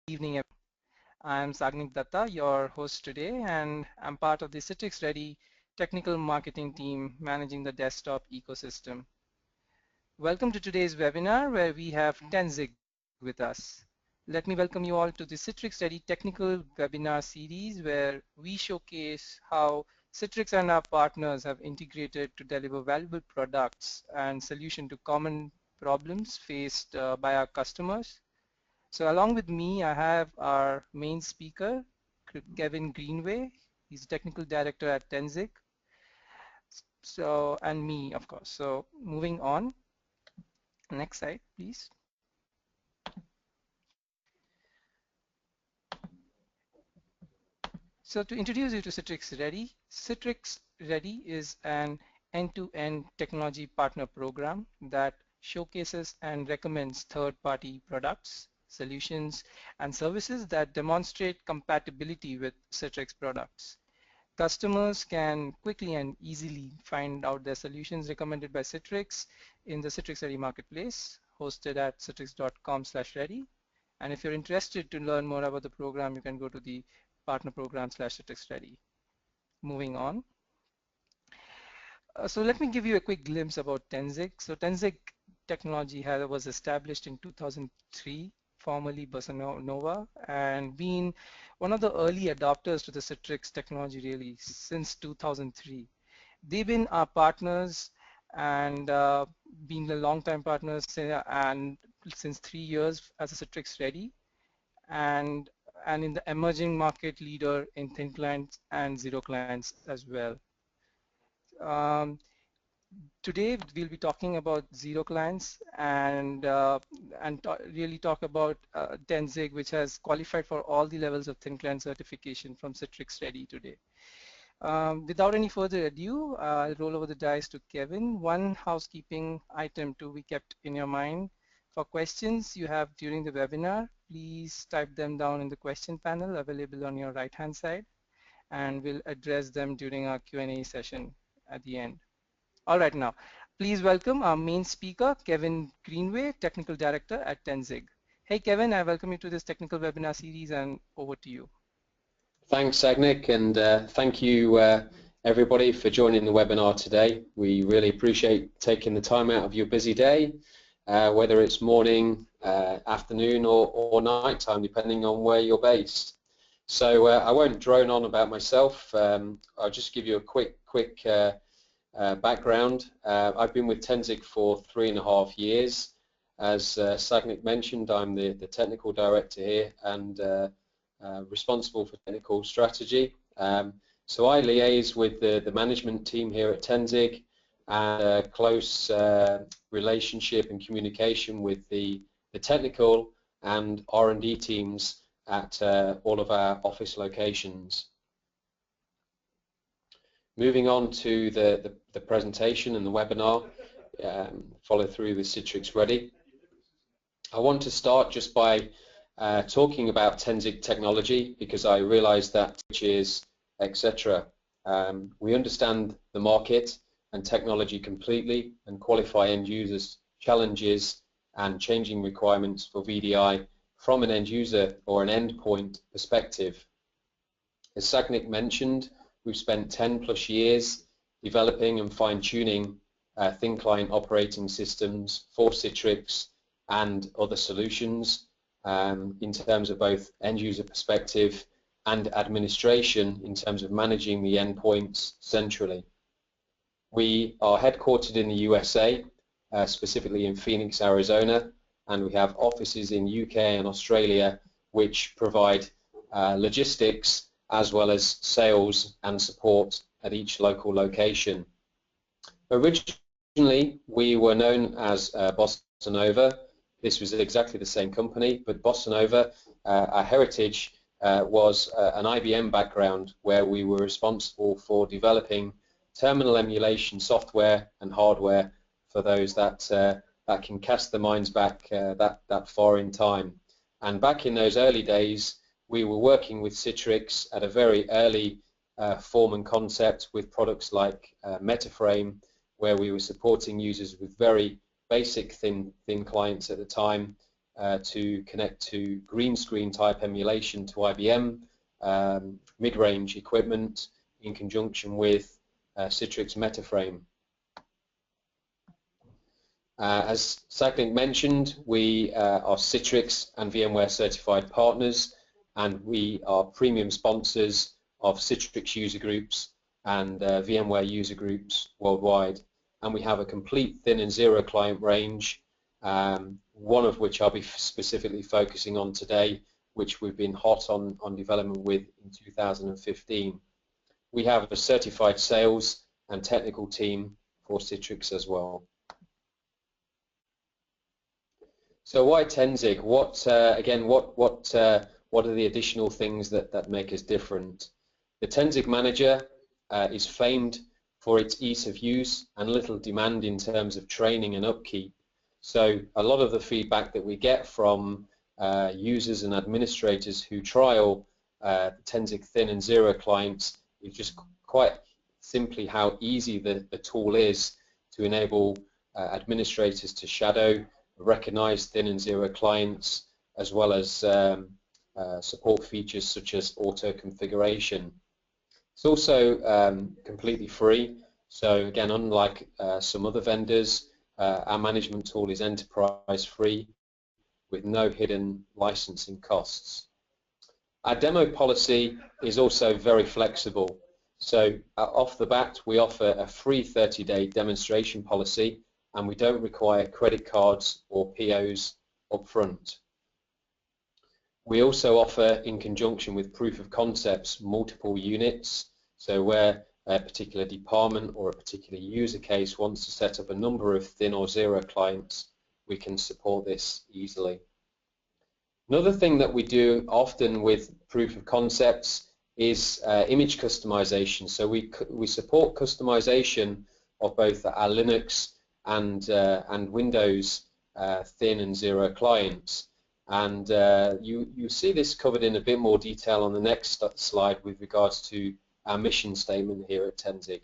Evening. I'm Sagnik Datta, your host today, and I'm part of the Citrix Ready technical marketing team managing the desktop ecosystem. Welcome to today's webinar where we have Tenzig with us. Let me welcome you all to the Citrix Ready technical webinar series where we showcase how Citrix and our partners have integrated to deliver valuable products and solutions to common problems faced by our customers. So along with me, I have our main speaker, Kevin Greenway. He's technical director at Tenzig. So, and me, of course. So moving on, next slide, please. So to introduce you to Citrix Ready, Citrix Ready is an end-to-end technology partner program that showcases and recommends third-party products, solutions, and services that demonstrate compatibility with Citrix products. Customers can quickly and easily find out their solutions recommended by Citrix in the Citrix Ready Marketplace, hosted at citrix.com/ready. And if you're interested to learn more about the program, you can go to the partner program/Citrix Ready. Moving on. So let me give you a quick glimpse about Tenzig. So Tenzig technology was established in 2003, formerly Bossa Nova, and been one of the early adopters to the Citrix technology really since 2003. They've been our partners and been the long-time partners and since 3 years as a Citrix Ready and in the emerging market leader in thin clients and zero clients as well. Um, Today we'll be talking about zero clients and really talk about Tenzig, which has qualified for all the levels of thin client certification from Citrix Ready today. Without any further ado, I'll roll over the dice to Kevin. One housekeeping item to be kept in your mind. For questions you have during the webinar, please type them down in the question panel available on your right-hand side, and we'll address them during our Q&A session at the end. All right, now, please welcome our main speaker, Kevin Greenway, Technical Director at Tenzig. Hey, Kevin, I welcome you to this technical webinar series, and over to you. Thanks, Sagnik, and thank you, everybody, for joining the webinar today. We really appreciate taking the time out of your busy day, whether it's morning, afternoon, or night time, depending on where you're based. So I won't drone on about myself. I'll just give you a quick background. I've been with Tenzig for 3.5 years. As Sagnik mentioned, I'm the technical director here and responsible for technical strategy. So I liaise with the management team here at Tenzig and a close relationship and communication with the technical and R&D teams at all of our office locations. Moving on to the presentation and the webinar, follow through with Citrix Ready. I want to start just by talking about Tenzig technology because I realize that switches, etc. We understand the market and technology completely and qualify end users' challenges and changing requirements for VDI from an end user or an endpoint perspective. As Sagnik mentioned, we've spent 10+ years developing and fine-tuning thin client operating systems for Citrix and other solutions in terms of both end user perspective and administration in terms of managing the endpoints centrally. We are headquartered in the USA, specifically in Phoenix, Arizona, and we have offices in UK and Australia which provide logistics as well as sales and support at each local location. Originally, we were known as Bossa Nova. This was exactly the same company, but Bossa Nova, our heritage was an IBM background where we were responsible for developing terminal emulation software and hardware for those that can cast their minds back that far in time. And back in those early days, we were working with Citrix at a very early form and concept with products like MetaFrame, where we were supporting users with very basic thin clients at the time, to connect to green screen type emulation to IBM mid-range equipment in conjunction with Citrix MetaFrame. As Sagnik mentioned, we are Citrix and VMware certified partners, and we are premium sponsors of Citrix user groups and VMware user groups worldwide. And we have a complete thin and zero client range, one of which I'll be specifically focusing on today, which we've been hot on development with in 2015. We have a certified sales and technical team for Citrix as well. So why Tenzig? What are the additional things that make us different? The Tenzig Manager is famed for its ease of use and little demand in terms of training and upkeep. So a lot of the feedback that we get from users and administrators who trial Tenzig Thin and Zero clients is just quite simply how easy the tool is to enable administrators to shadow, recognize thin and zero clients, as well as support features such as auto configuration. It's also completely free, so again, unlike some other vendors, our management tool is enterprise free with no hidden licensing costs. Our demo policy is also very flexible, so off the bat we offer a free 30-day demonstration policy, and we don't require credit cards or POs up front. We also offer, in conjunction with proof of concepts, multiple units. So where a particular department or a particular user case wants to set up a number of thin or zero clients, we can support this easily. Another thing that we do often with proof of concepts is image customization. So we support customization of both our Linux and Windows thin and zero clients, and you see this covered in a bit more detail on the next slide with regards to our mission statement here at Tenzig.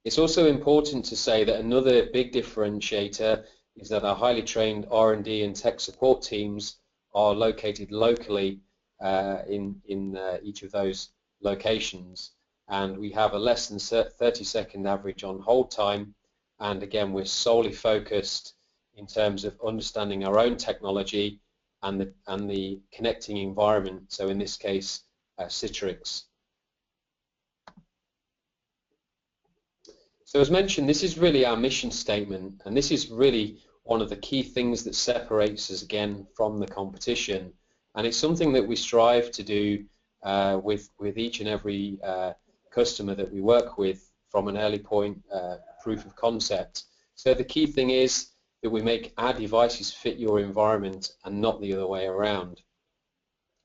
It's also important to say that another big differentiator is that our highly trained R&D and tech support teams are located locally in each of those locations, and we have a less than 30-second average on hold time. And again, we're solely focused in terms of understanding our own technology and the connecting environment. So in this case, Citrix. So as mentioned, this is really our mission statement, and this is really one of the key things that separates us again from the competition. And it's something that we strive to do with each and every customer that we work with from an early point proof of concept. So the key thing is that we make our devices fit your environment and not the other way around.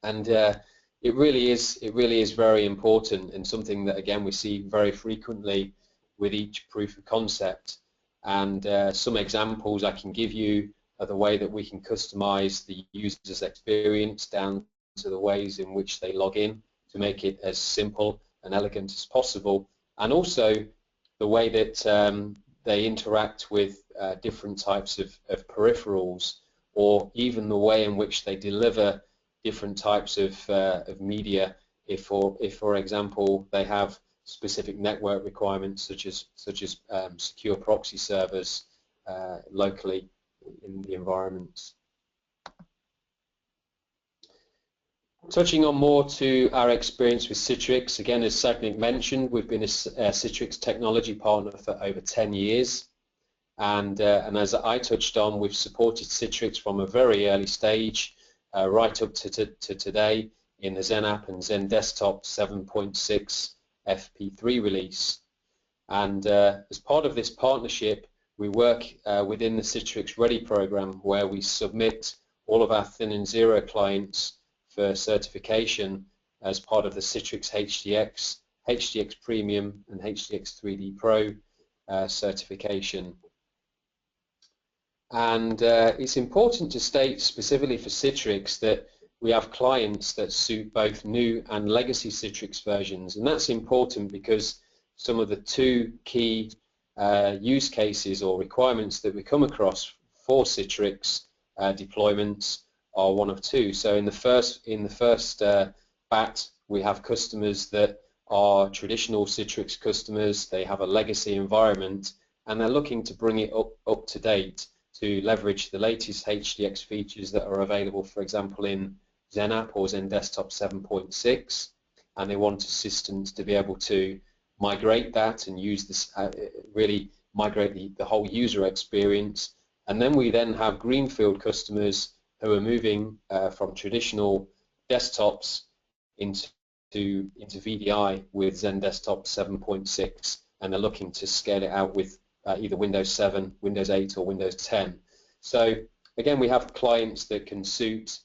And it really is very important, and something that again we see very frequently with each proof of concept. And some examples I can give you are the way that we can customize the user's experience down to the ways in which they log in to make it as simple and elegant as possible, and also the way that they interact with different types of peripherals, or even the way in which they deliver different types of media. If for example they have specific network requirements such as secure proxy servers locally in the environments. Touching on more to our experience with Citrix, again, as Sagnik mentioned, we've been a Citrix technology partner for over 10 years, and as I touched on, we've supported Citrix from a very early stage right up to today in the XenApp and Xen Desktop 7.6 FP3 release. And as part of this partnership, we work within the Citrix Ready program, where we submit all of our thin and zero clients for certification as part of the Citrix HDX, HDX Premium and HDX 3D Pro certification. And it's important to state specifically for Citrix that we have clients that suit both new and legacy Citrix versions, and that's important because some of the two key use cases or requirements that we come across for Citrix deployments are one of two. So in the first bat, we have customers that are traditional Citrix customers. They have a legacy environment, and they're looking to bring it up to date to leverage the latest HDX features that are available, for example, in XenApp or XenDesktop 7.6, and they want systems to be able to migrate that and use this, really migrate the whole user experience. And then we then have greenfield customers who are moving from traditional desktops into VDI with XenDesktop 7.6, and they're looking to scale it out with either Windows 7, Windows 8, or Windows 10. So again, we have clients that can suit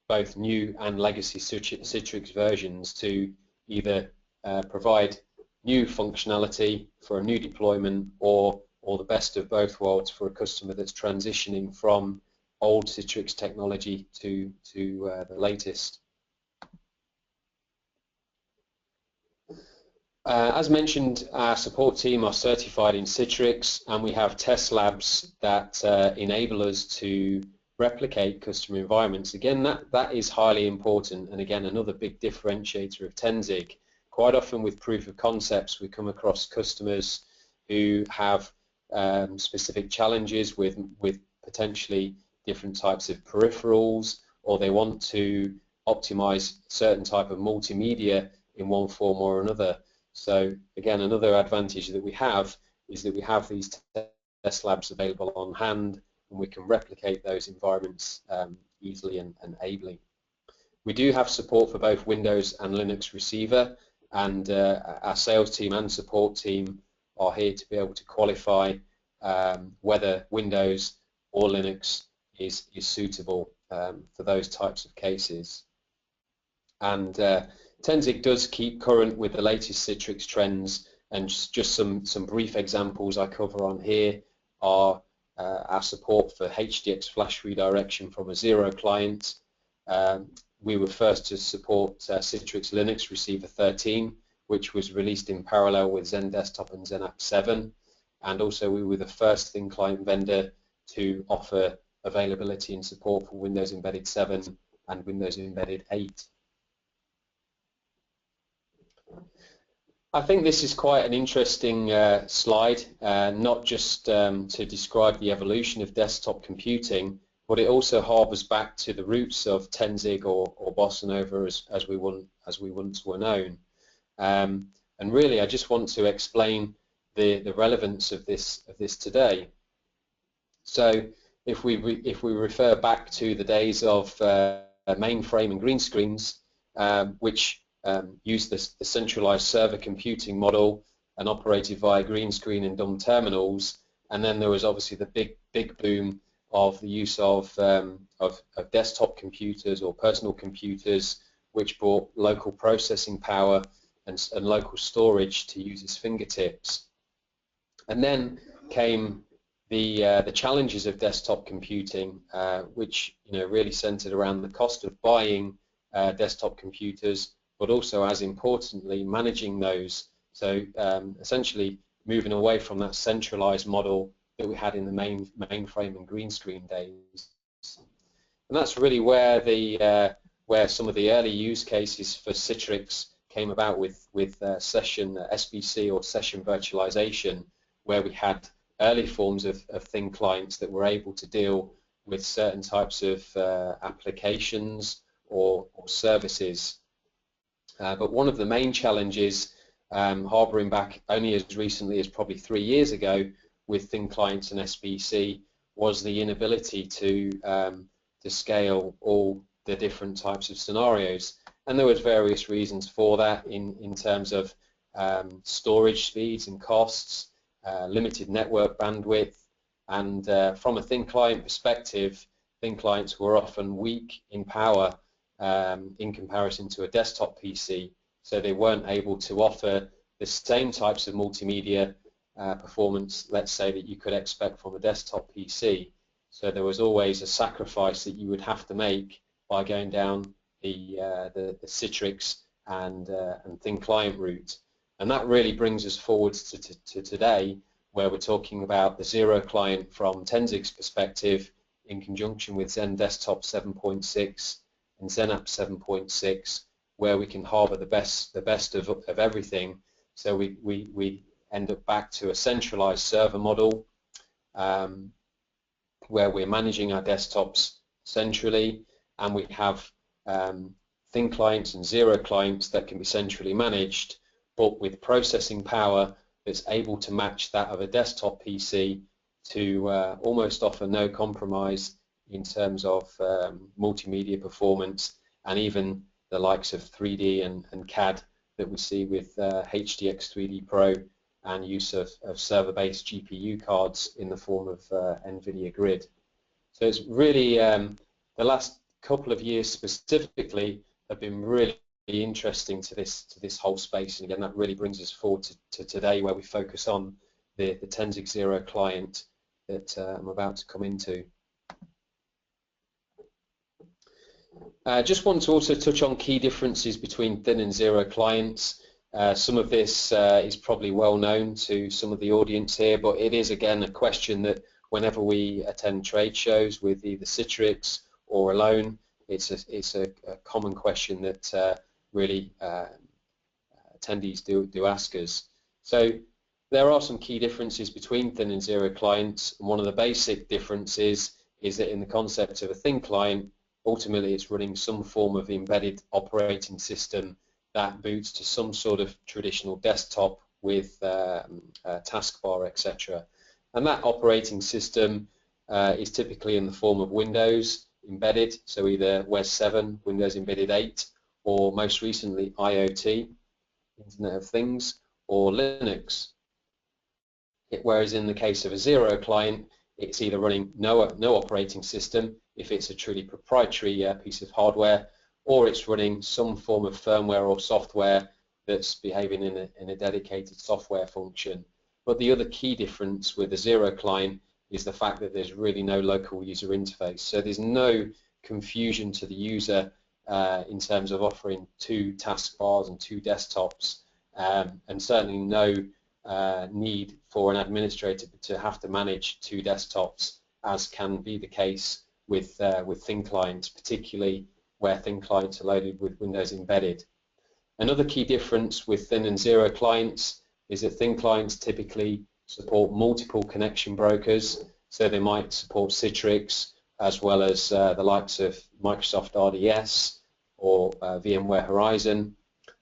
both new and legacy Citrix versions to either provide new functionality for a new deployment, or the best of both worlds for a customer that's transitioning from old Citrix technology to the latest. As mentioned, our support team are certified in Citrix, and we have test labs that enable us to replicate customer environments. Again, that is highly important, and again, another big differentiator of Tenzig. Quite often with proof of concepts, we come across customers who have specific challenges with potentially different types of peripherals, or they want to optimize certain type of multimedia in one form or another. So again, another advantage that we have is that we have these test labs available on hand, and we can replicate those environments easily and ably. We do have support for both Windows and Linux receiver, and our sales team and support team are here to be able to qualify whether Windows or Linux is suitable for those types of cases. And Tenzig does keep current with the latest Citrix trends, and just some brief examples I cover on here are our support for HDX Flash Redirection from a 0 client. We were first to support Citrix Linux Receiver 13, which was released in parallel with XenDesktop and XenApp 7, and also we were the first thin client vendor to offer availability and support for Windows Embedded 7 and Windows Embedded 8. I think this is quite an interesting slide, not just to describe the evolution of desktop computing, but it also harbours back to the roots of Tenzig or Bossa Nova as we once were known. And really, I just want to explain the relevance of this today. So, if we refer back to the days of mainframe and green screens, which used the centralized server computing model and operated via green screen and dumb terminals, and then there was obviously the big boom of the use of desktop computers or personal computers, which brought local processing power and local storage to users' fingertips. And then came the challenges of desktop computing, which really centered around the cost of buying desktop computers, but also, as importantly, managing those. So essentially moving away from that centralized model that we had in the mainframe and green screen days. And that's really where where some of the early use cases for Citrix came about with session SBC or session virtualization, where we had early forms of thin clients that were able to deal with certain types of applications or services. But one of the main challenges, harboring back only as recently as probably 3 years ago with thin clients and SBC, was the inability to scale all the different types of scenarios. And there was various reasons for that in terms of storage speeds and costs, limited network bandwidth, and from a thin client perspective, thin clients were often weak in power in comparison to a desktop PC, so they weren't able to offer the same types of multimedia performance, let's say, that you could expect from a desktop PC. So there was always a sacrifice that you would have to make by going down the Citrix and thin client route. And that really brings us forward to today, where we're talking about the 0 client from Tenzig's perspective in conjunction with Zen Desktop 7.6 and XenApp 7.6, where we can harbour the best of everything. So we end up back to a centralized server model, where we're managing our desktops centrally, and we have thin clients and zero clients that can be centrally managed, but with processing power that's able to match that of a desktop PC to almost offer no compromise in terms of multimedia performance, and even the likes of 3D and CAD that we see with HDX 3D Pro and use of server-based GPU cards in the form of NVIDIA Grid. So it's really, the last couple of years specifically have been really interesting to this whole space, and again that really brings us forward to today, where we focus on the Tenzig Zero client that I'm about to come into. I just want to also touch on key differences between thin and zero clients. Some of this is probably well known to some of the audience here, but it is again a question that whenever we attend trade shows with either Citrix or alone, it's a common question that really attendees do ask us. So there are some key differences between thin and zero clients, and one of the basic differences is that in the concept of a thin client, ultimately it's running some form of embedded operating system that boots to some sort of traditional desktop with a taskbar, etc. And that operating system is typically in the form of Windows embedded, so either Wes 7, Windows Embedded 8, or most recently IoT, Internet of Things, or Linux. Whereas in the case of a zero client, it's either running no operating system, if it's a truly proprietary piece of hardware, or it's running some form of firmware or software that's behaving in a dedicated software function. But the other key difference with a zero client is the fact that there's really no local user interface. So there's no confusion to the user in terms of offering two taskbars and two desktops, and certainly no need for an administrator to have to manage two desktops, as can be the case with thin clients, particularly where thin clients are loaded with Windows Embedded. Another key difference with thin and zero clients is that thin clients typically support multiple connection brokers, so they might support Citrix as well as the likes of Microsoft RDS or VMware Horizon,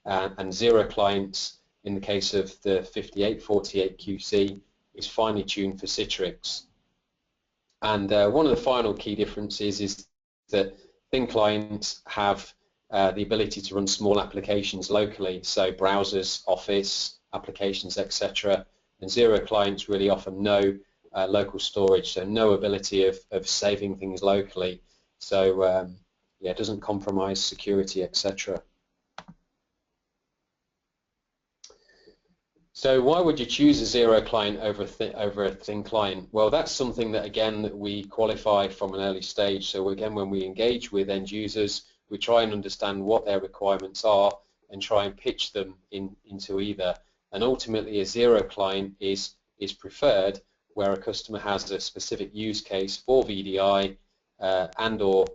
and zero clients in the case of the 5848 QC is finely tuned for Citrix. And one of the final key differences is that thin clients have the ability to run small applications locally, so browsers, Office, applications, etc. And zero clients really offer no local storage, so no ability of saving things locally. So yeah, it doesn't compromise security, etc. So why would you choose a zero client over a thin client? Well, that's something that again that we qualify from an early stage. So again, when we engage with end users, we try and understand what their requirements are and try and pitch them into either. And ultimately, a zero client is preferred where a customer has a specific use case for VDI and/or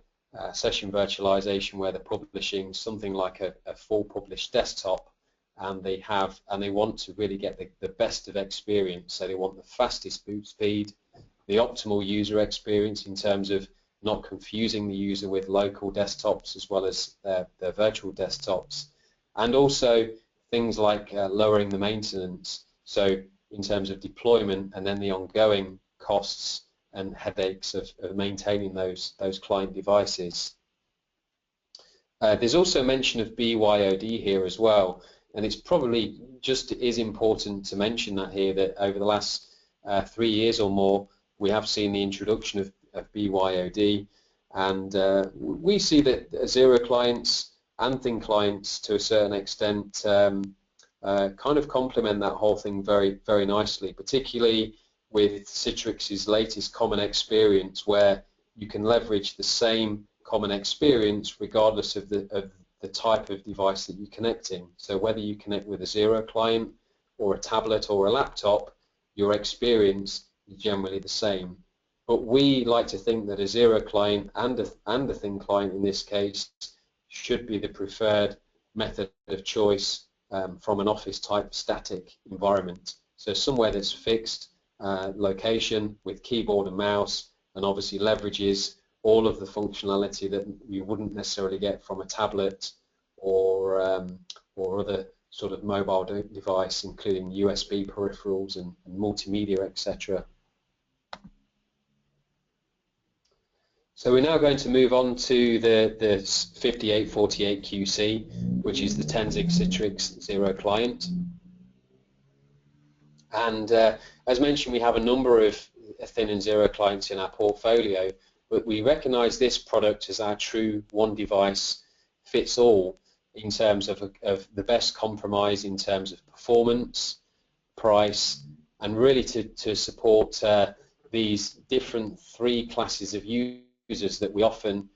session virtualization, where they're publishing something like a full published desktop. And they want to really get the best of experience. So they want the fastest boot speed, the optimal user experience in terms of not confusing the user with local desktops as well as their virtual desktops, and also things like lowering the maintenance. So in terms of deployment and then the ongoing costs and headaches of maintaining those client devices. There's also mention of BYOD here as well. And it's probably just as important to mention that here, that over the last 3 years or more, we have seen the introduction of BYOD, and we see that zero clients and thin clients to a certain extent kind of complement that whole thing very, very nicely, particularly with Citrix's latest common experience, where you can leverage the same common experience regardless of the type of device that you're connecting. So whether you connect with a zero client or a tablet or a laptop, your experience is generally the same. but we like to think that a zero client and a thin client in this case should be the preferred method of choice from an office type static environment. So somewhere that's fixed location with keyboard and mouse, and obviously leverages all of the functionality that you wouldn't necessarily get from a tablet or other sort of mobile device, including USB peripherals and multimedia, etc. So we're now going to move on to the 5848QC, which is the Tenzig Citrix Zero client. And as mentioned, we have a number of thin and zero clients in our portfolio, but we recognize this product as our true one device fits all in terms of the best compromise in terms of performance, price, and really to support these different three classes of users that we often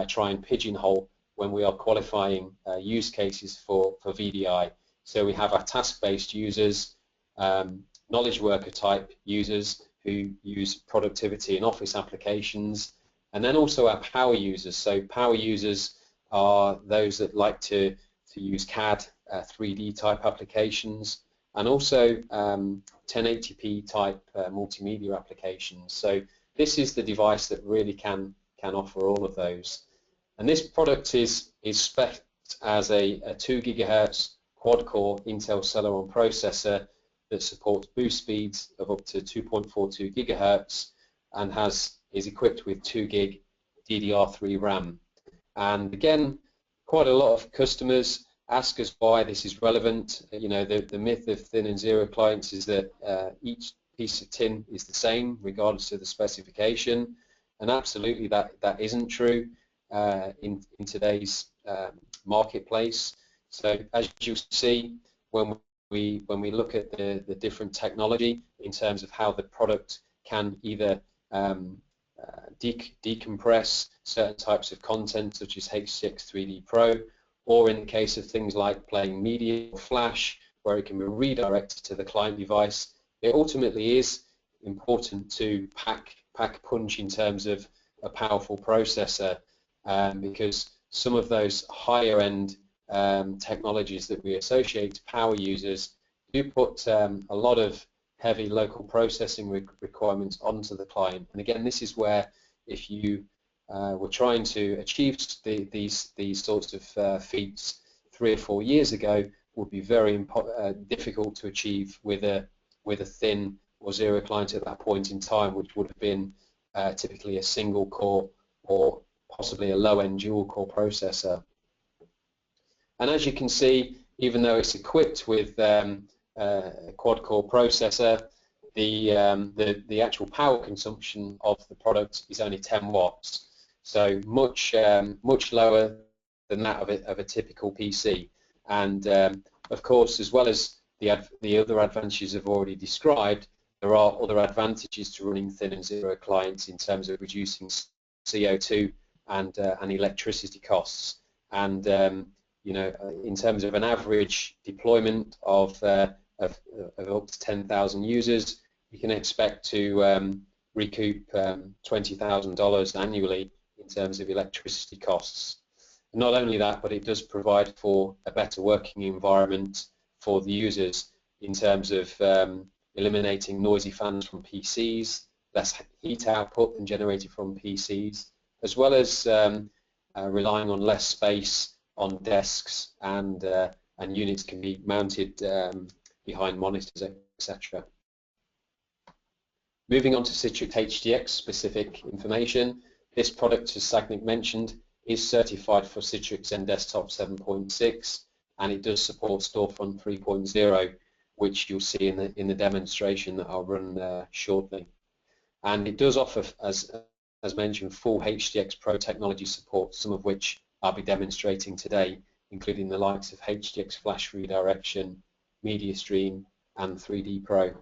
try and pigeonhole when we are qualifying use cases for VDI. So we have our task-based users, knowledge worker type users who use productivity and office applications, and then also our power users. So power users are those that like to use CAD, 3D type applications, and also 1080p type multimedia applications. So this is the device that really can offer all of those. And this product is spec'd as a 2 GHz quad-core Intel Celeron processor that supports boost speeds of up to 2.42 GHz and is equipped with 2 GB DDR3 RAM. And again, quite a lot of customers ask us why this is relevant. You know, the myth of thin and zero clients is that each piece of tin is the same regardless of the specification, and absolutely that isn't true in today's marketplace. So as you see, when we look at the different technology in terms of how the product can either decompress certain types of content such as HDX 3D Pro, or in the case of things like playing media or flash, where it can be redirected to the client device, it ultimately is important to pack punch in terms of a powerful processor, because some of those higher end technologies that we associate to power users do put a lot of heavy local processing requirements onto the client. And again, this is where if you were trying to achieve these sorts of feats 3 or 4 years ago, would be very difficult to achieve with a thin or zero client at that point in time, which would have been typically a single core or possibly a low-end dual-core processor. And as you can see, even though it's equipped with a quad-core processor, the actual power consumption of the product is only 10 watts, so much lower than that of a typical PC. And of course, as well as the other advantages I've already described, there are other advantages to running thin and zero clients in terms of reducing CO2 and electricity costs. And you know, in terms of an average deployment of up to 10,000 users, you can expect to recoup $20,000 annually in terms of electricity costs. And not only that, but it does provide for a better working environment for the users in terms of eliminating noisy fans from PCs, less heat output than generated from PCs, as well as relying on less space on desks, and units can be mounted behind monitors, etc. Moving on to Citrix HDX specific information, this product, as Sagnik mentioned, is certified for Citrix Desktop 7.6, and it does support Storefront 3.0, which you'll see in the demonstration that I'll run shortly. And it does offer, as mentioned, full HDX Pro technology support, some of which I'll be demonstrating today, including the likes of HDX Flash Redirection, Media Stream, and 3D Pro.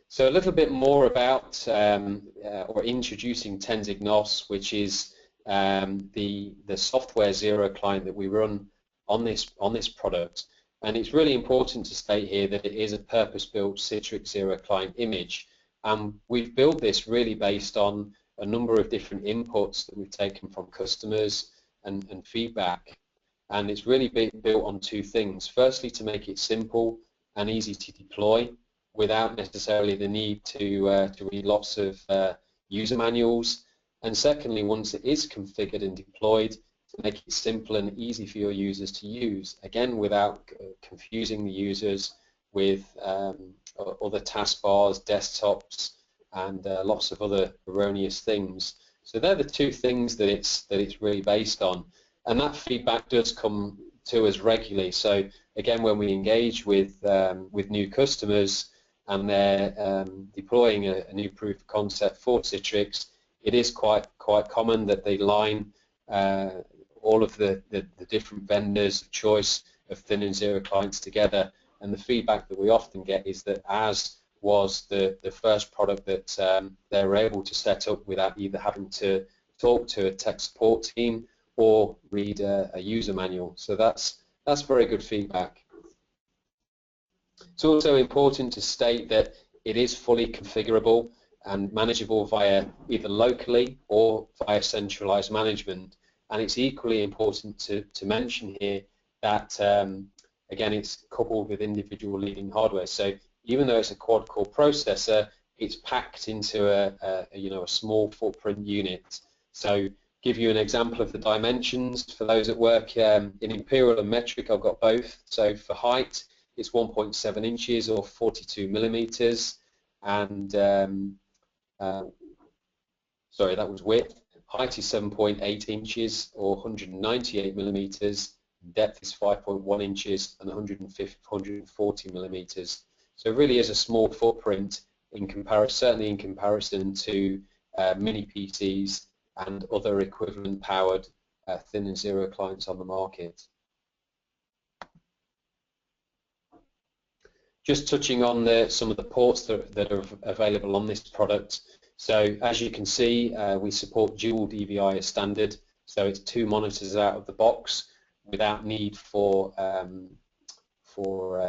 So a little bit more about or introducing Tenzig NOS, which is the software zero client that we run on this product. And it's really important to state here that it is a purpose-built Citrix Zero client image. We've built this really based on a number of different inputs that we've taken from customers and feedback. And it's really built on two things. Firstly, to make it simple and easy to deploy without necessarily the need to read lots of user manuals. And secondly, once it is configured and deployed, to make it simple and easy for your users to use, again, without confusing the users with other taskbars, desktops, and lots of other erroneous things. So they're the two things that it's really based on. And that feedback does come to us regularly. So again, when we engage with new customers and they're deploying a new proof of concept for Citrix, it is quite common that they line all of the different vendors of choice of thin and zero clients together. And the feedback that we often get is that as was the first product that they were able to set up without either having to talk to a tech support team or read a user manual. So that's very good feedback. It's also important to state that it is fully configurable and manageable via either locally or via centralized management. And it's equally important to mention here that, again, it's coupled with individual leading hardware. So even though it's a quad-core processor, it's packed into a small footprint unit. So give you an example of the dimensions for those that work in imperial and metric. I've got both. So for height, it's 1.7 inches or 42 millimeters, and sorry, that was width. Height is 7.8 inches or 198 millimeters. Depth is 5.1 inches and 140 millimeters. So it really is a small footprint in comparison, certainly in comparison to mini PCs and other equivalent powered thin and zero clients on the market. Just touching on some of the ports that are available on this product. So as you can see, we support dual DVI as standard. So it's 2 monitors out of the box without need for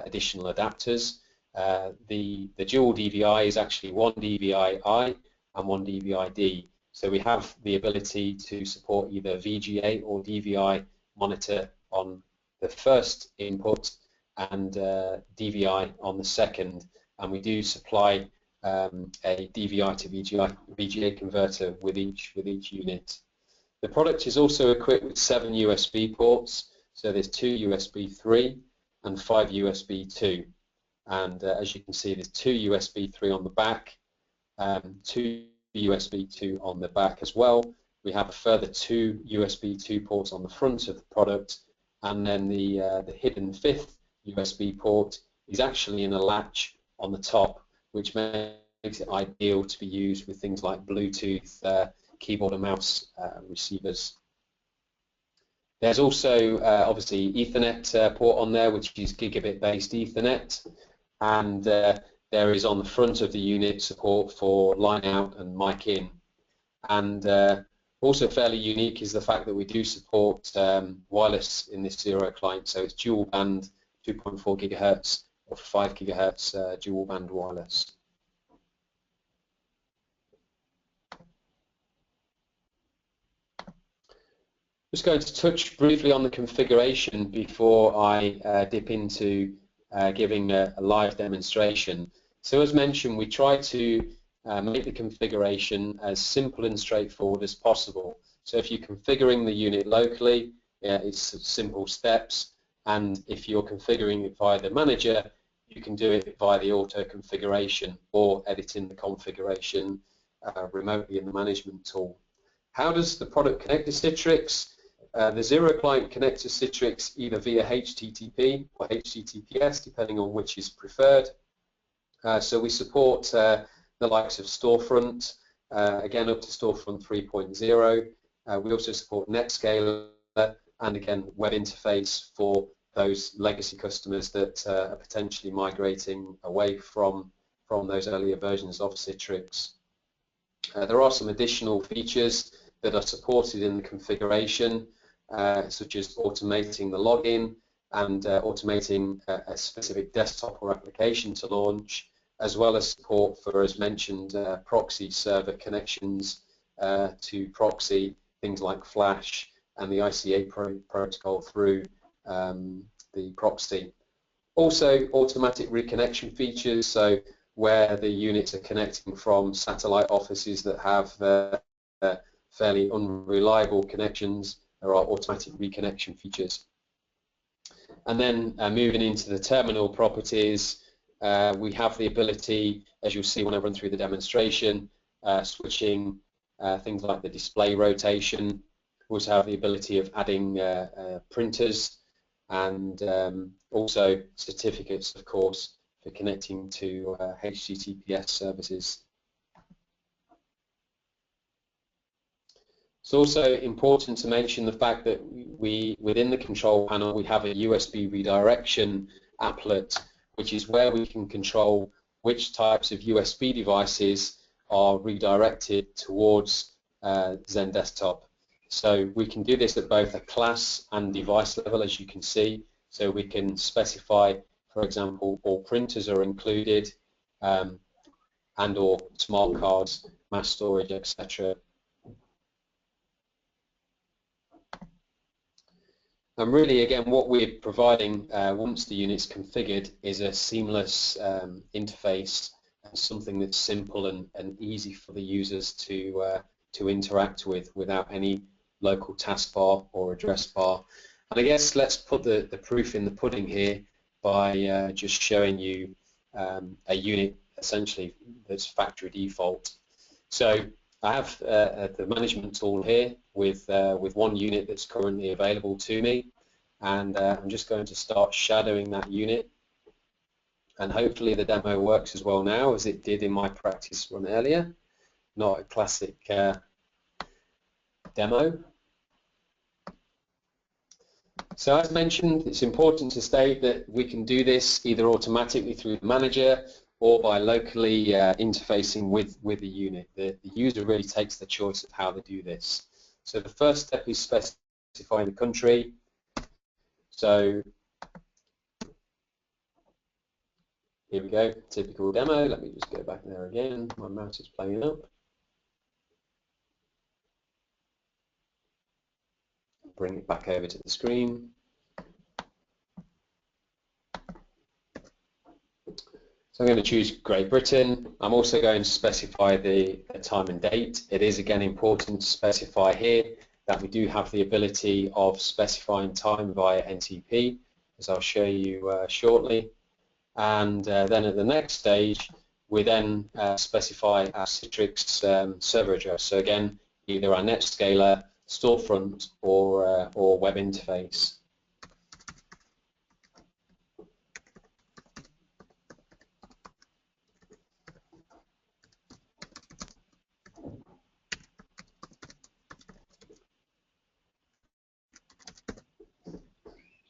additional adapters. The dual DVI is actually 1 DVI-I and 1 DVI-D. So we have the ability to support either VGA or DVI monitor on the first input and DVI on the second. And we do supply a DVI to VGA converter with each unit. The product is also equipped with 7 USB ports. So there's 2 USB 3 and 5 USB 2. And as you can see, there's 2 USB 3 on the back, 2 USB 2 on the back as well. We have a further 2 USB 2 ports on the front of the product, and then the hidden 5th USB port is actually in a latch on the top, which makes it ideal to be used with things like Bluetooth keyboard and mouse receivers. There's also obviously Ethernet port on there, which is gigabit-based Ethernet, and there is on the front of the unit support for line out and mic in. And also fairly unique is the fact that we do support wireless in this Zero client, so it's dual band 2.4 gigahertz or 5 gigahertz dual band wireless. Just going to touch briefly on the configuration before I dip into giving a live demonstration. So as mentioned, we try to make the configuration as simple and straightforward as possible. So if you're configuring the unit locally, it's simple steps, and if you're configuring it via the manager, you can do it via the auto configuration or editing the configuration remotely in the management tool. How does the product connect to Citrix? The Zero client connects to Citrix either via HTTP or HTTPS, depending on which is preferred. So we support the likes of Storefront, again up to Storefront 3.0. We also support NetScaler and again web interface for those legacy customers that are potentially migrating away from those earlier versions of Citrix. There are some additional features that are supported in the configuration, such as automating the login, and automating a specific desktop or application to launch, as well as support for, as mentioned, proxy server connections to proxy things like Flash and the ICA protocol through the proxy. Also, automatic reconnection features, so where the units are connecting from satellite offices that have fairly unreliable connections, there are automatic reconnection features. And then moving into the terminal properties, we have the ability, as you'll see when I run through the demonstration, switching things like the display rotation. We also have the ability of adding printers and also certificates, of course, for connecting to HTTPS services. It's also important to mention the fact that within the control panel, we have a USB redirection applet, which is where we can control which types of USB devices are redirected towards Zen Desktop. So we can do this at both a class and device level, as you can see. So we can specify, for example, all printers are included, and or smart cards, mass storage, etc. And really, again, what we're providing once the unit's configured is a seamless interface, and something that's simple and easy for the users to interact with without any local taskbar or address bar. And I guess let's put the proof in the pudding here by just showing you a unit essentially that's factory default. So I have the management tool here with one unit that's currently available to me, and I'm just going to start shadowing that unit, and hopefully the demo works as well now as it did in my practice run earlier. Not a classic demo. So as mentioned, it's important to state that we can do this either automatically through the manager or by locally interfacing with the unit. The user really takes the choice of how they do this. So the first step is specifying the country. So here we go, typical demo. Let me just go back there again. My mouse is playing up. Bring it back over to the screen. So I'm going to choose Great Britain. I'm also going to specify the time and date. It is again important to specify here that we do have the ability of specifying time via NTP, as I'll show you shortly. And then at the next stage, we then specify our Citrix server address. So again, either our NetScaler, storefront, or web interface.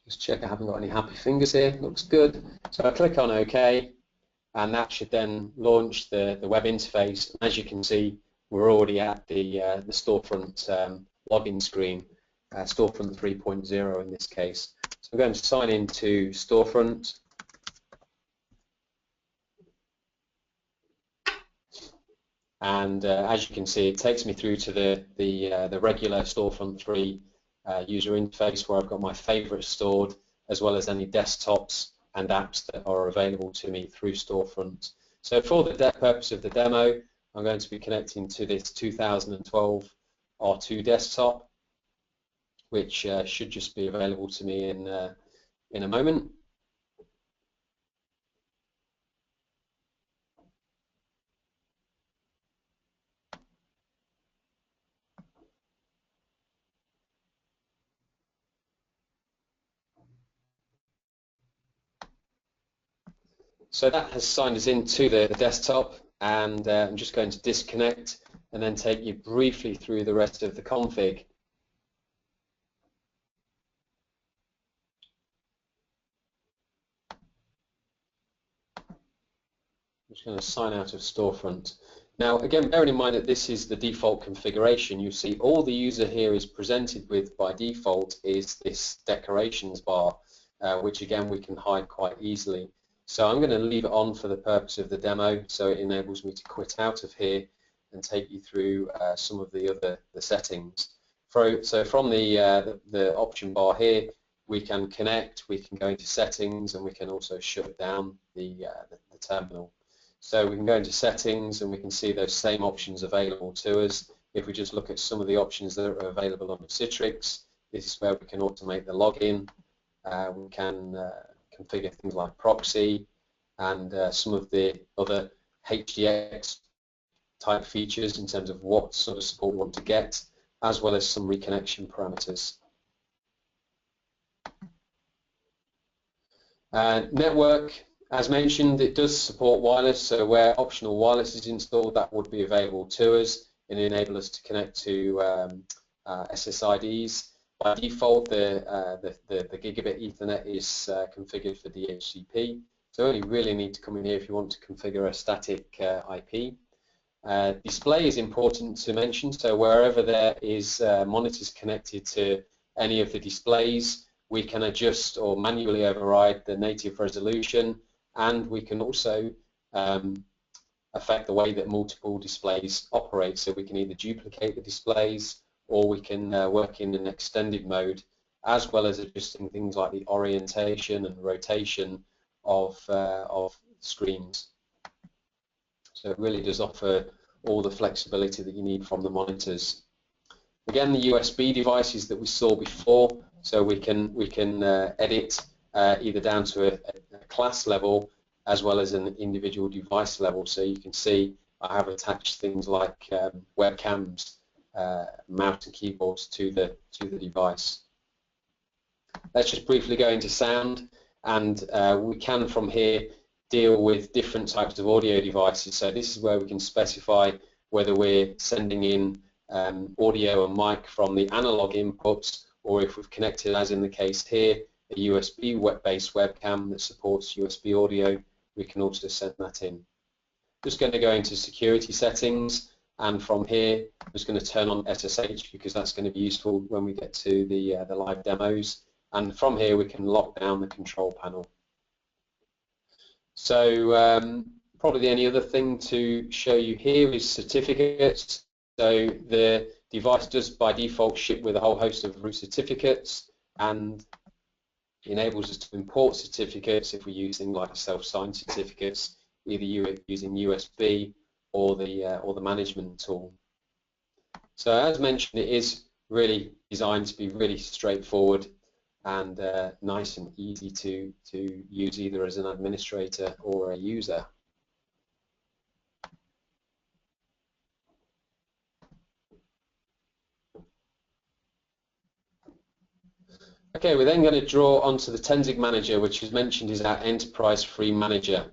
Just check I haven't got any happy fingers here. Looks good. So I click on OK, and that should then launch the web interface. As you can see, we're already at the storefront login screen, storefront 3.0 in this case. So I'm going to sign into storefront. And as you can see, it takes me through to the regular storefront 3 user interface, where I've got my favorites stored, as well as any desktops and apps that are available to me through storefront. So for the purpose of the demo, I'm going to be connecting to this 2012 R2 desktop, which should just be available to me in a moment. So that has signed us into the desktop, and I'm just going to disconnect and then take you briefly through the rest of the config. I'm just going to sign out of storefront. Now again, bearing in mind that this is the default configuration, you see all the user here is presented with by default is this decorations bar. which again we can hide quite easily. So I'm going to leave it on for the purpose of the demo, so it enables me to quit out of here and take you through some of the settings. So from the option bar here, we can connect, we can go into settings, and we can also shut down the terminal. So we can go into settings and we can see those same options available to us. If we just look at some of the options that are available on the Citrix, this is where we can automate the login. We can configure things like proxy and some of the other HDX type features in terms of what sort of support we want to get, as well as some reconnection parameters. Network, as mentioned, it does support wireless, so where optional wireless is installed, that would be available to us and enable us to connect to SSIDs. By default, the gigabit Ethernet is configured for DHCP, so you only really need to come in here if you want to configure a static IP. Display is important to mention, so wherever there is monitors connected to any of the displays, we can adjust or manually override the native resolution, and we can also affect the way that multiple displays operate. So we can either duplicate the displays or we can work in an extended mode, as well as adjusting things like the orientation and rotation of screens. So it really does offer all the flexibility that you need from the monitors. Again, the USB devices that we saw before, so we can edit either down to a class level as well as an individual device level. So you can see I have attached things like webcams, mouse and keyboards to the device. Let's just briefly go into sound, and we can from here deal with different types of audio devices. So this is where we can specify whether we're sending in audio and mic from the analog inputs, or if we've connected, as in the case here, a USB web-based webcam that supports USB audio, we can also send that in. Just going to go into security settings, and from here I'm just going to turn on SSH because that's going to be useful when we get to the live demos, and from here we can lock down the control panel. So probably the only other thing to show you here is certificates. So the device does by default ship with a whole host of root certificates, and enables us to import certificates if we use things like self-signed certificates, either using USB or the management tool. So as mentioned, it is really designed to be really straightforward and nice and easy to use either as an administrator or a user. Okay, we're then going to draw onto the Tenzig Manager, which is mentioned is our enterprise free manager.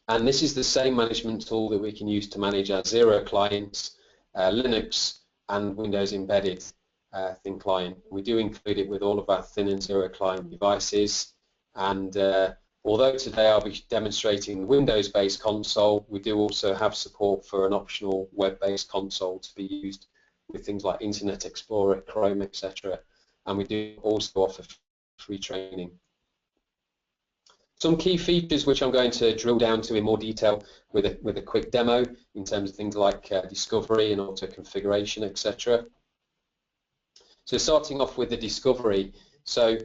And this is the same management tool that we can use to manage our Zero clients, Linux and Windows embedded thin client. We do include it with all of our thin and Zero client devices. And although today I'll be demonstrating the Windows-based console, we do also have support for an optional web-based console to be used with things like Internet Explorer, Chrome, etc. And we do also offer free training. Some key features which I'm going to drill down to in more detail with a quick demo in terms of things like discovery and auto configuration, etc. So starting off with the discovery, so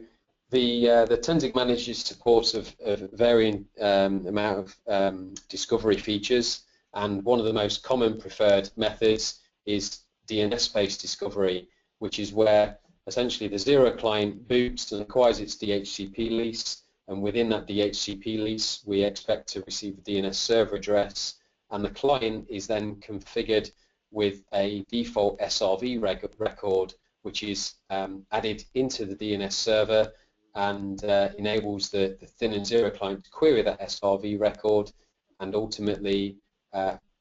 the Tenzig Manager supports of varying amount of discovery features, and one of the most common preferred methods is DNS-based discovery, which is where essentially the Zero client boots and acquires its DHCP lease, and within that DHCP lease we expect to receive a DNS server address, and the client is then configured with a default SRV record which is added into the DNS server and enables the thin and Zero client to query that SRV record and ultimately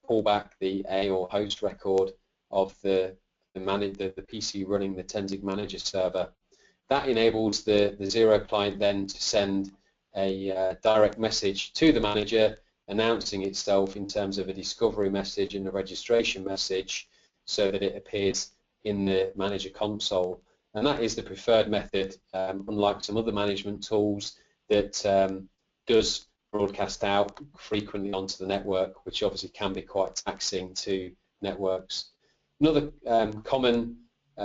pull back the A or host record of the PC running the Tenzig Manager server. That enables the Zero client then to send a direct message to the manager announcing itself in terms of a discovery message and a registration message, so that it appears in the manager console. and that is the preferred method, unlike some other management tools that does broadcast out frequently onto the network, which obviously can be quite taxing to networks. Another common